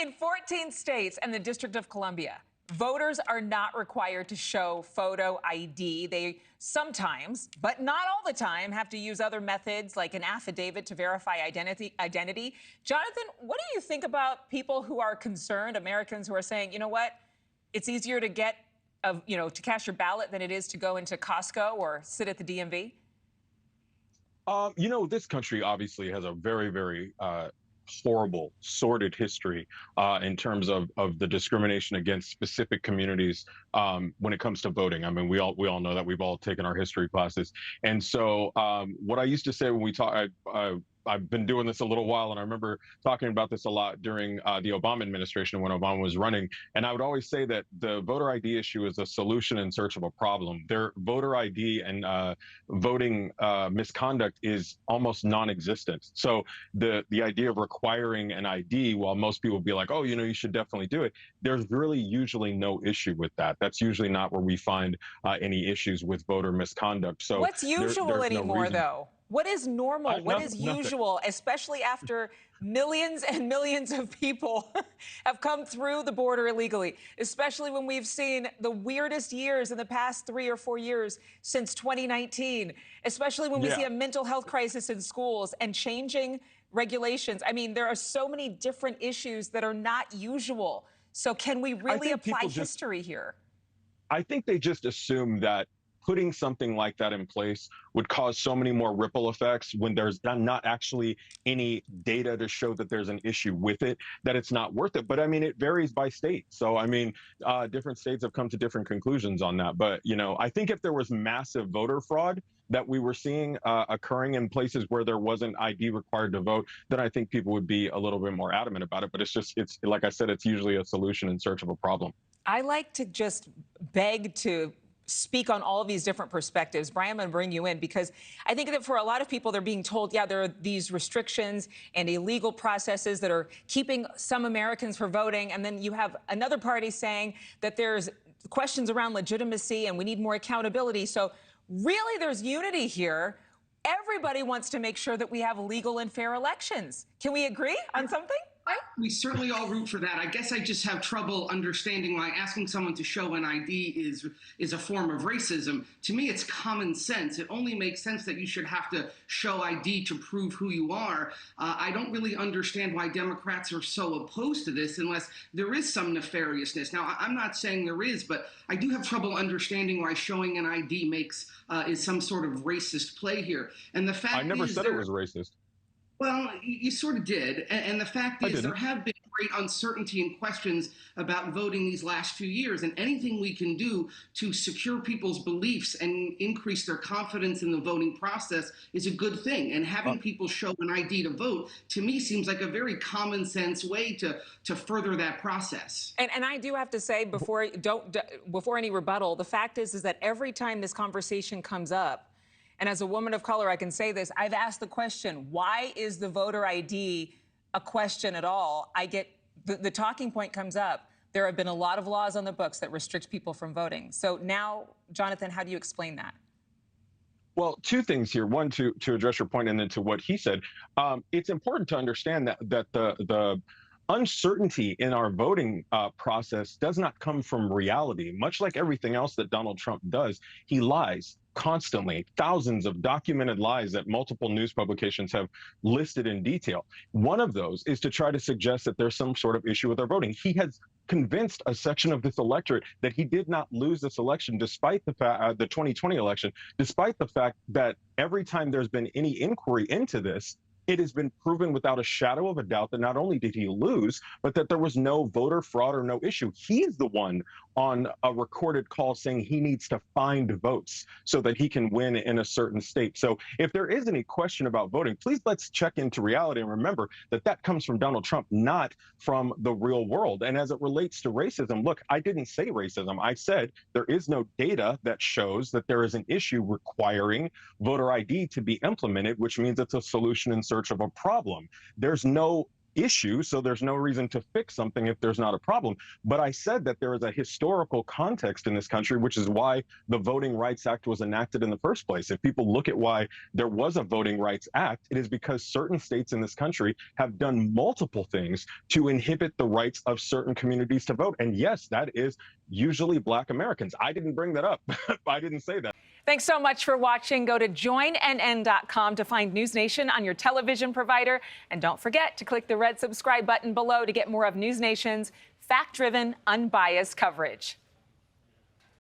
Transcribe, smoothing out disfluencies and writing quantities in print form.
In 14 states and the District of Columbia, voters are not required to show photo ID. They sometimes, but not all the time, have to use other methods like an affidavit to verify identity. Jonathan, what do you think about people who are concerned, Americans who are saying, you know what, it's easier to get, to cast your ballot than it is to go into Costco or sit at the DMV? This country obviously has a very, very horrible, sordid history in terms of the discrimination against specific communities when it comes to voting. I mean, we all know that. We've all taken our history classes. And so what I used to say when we talk, I've been doing this a little while, and I remember talking about this a lot during the Obama administration when Obama was running. And I would always say that the voter ID issue is a solution in search of a problem. Their voter ID and voting misconduct is almost non-existent. So the idea of requiring an ID, while most people would be like, oh, you should definitely do it, there's really usually no issue with that. That's usually not where we find any issues with voter misconduct. So what's usual anymore, though? What is normal? What is usual, nothing. Especially after millions and millions of people have come through the border illegally, especially when we've seen the weirdest years in the past 3 or 4 years since 2019, especially when we see a mental health crisis in schools and changing regulations. I mean, there are so many different issues that are not usual. So can we really apply history here? I think they just assume that putting something like that in place would cause so many more ripple effects when there's not actually any data to show that there's an issue with it, that it's not worth it. But I mean, it varies by state. So, I mean, different states have come to different conclusions on that. But, I think if there was massive voter fraud that we were seeing occurring in places where there wasn't ID required to vote, then I think people would be a little bit more adamant about it. But it's like I said, it's usually a solution in search of a problem. I like to just beg to speak on all of these different perspectives. Brian, I'm going to bring you in because I think that for a lot of people, they're being told, yeah, there are these restrictions and illegal processes that are keeping some Americans from voting. And then you have another party saying that there's questions around legitimacy and we need more accountability. So really, there's unity here. Everybody wants to make sure that we have legal and fair elections. Can we agree on something? We certainly all root for that. I guess I just have trouble understanding why asking someone to show an ID is a form of racism. To me, it's common sense. It only makes sense that you should have to show ID to prove who you are. I don't really understand why Democrats are so opposed to this unless there is some nefariousness. Now, I'm not saying there is, but I do have trouble understanding why showing an ID is some sort of racist play here. And the fact I never said it was racist. Well, you sort of did. And the fact is there have been great uncertainty and questions about voting these last few years. And anything we can do to secure people's beliefs and increase their confidence in the voting process is a good thing. And having people show an ID to vote, to me, seems like a very common sense way to further that process. And I do have to say, before any rebuttal, the fact is that every time this conversation comes up, and as a woman of color, I can say this, I've asked the question, why is the voter ID a question at all? I get the talking point comes up. There have been a lot of laws on the books that restrict people from voting. So now, Jonathan, how do you explain that? Well, two things here. One, to address your point, and then to what he said. It's important to understand that the uncertainty in our voting process does not come from reality. Much like everything else that Donald Trump does, he lies constantly, thousands of documented lies that multiple news publications have listed in detail. One of those is to try to suggest that there's some sort of issue with our voting. He has convinced a section of this electorate that he did not lose this election, despite the fact, the 2020 election, despite the fact that every time there's been any inquiry into this, it has been proven without a shadow of a doubt that not only did he lose, but that there was no voter fraud or no issue. He's the one on a recorded call saying he needs to find votes so that he can win in a certain state. So if there is any question about voting, please let's check into reality and remember that that comes from Donald Trump, not from the real world. And as it relates to racism, look, I didn't say racism. I said there is no data that shows that there is an issue requiring voter ID to be implemented, which means it's a solution in search of a problem. There's no issue, so there's no reason to fix something if there's not a problem. But I said that there is a historical context in this country, which is why the Voting Rights Act was enacted in the first place. If people look at why there was a Voting Rights Act, it is because certain states in this country have done multiple things to inhibit the rights of certain communities to vote. And yes, that is usually Black Americans. I didn't bring that up. I didn't say that. Thanks so much for watching. Go to joinnn.com to find News Nation on your television provider. And don't forget to click the red subscribe button below to get more of News Nation's fact-driven, unbiased coverage.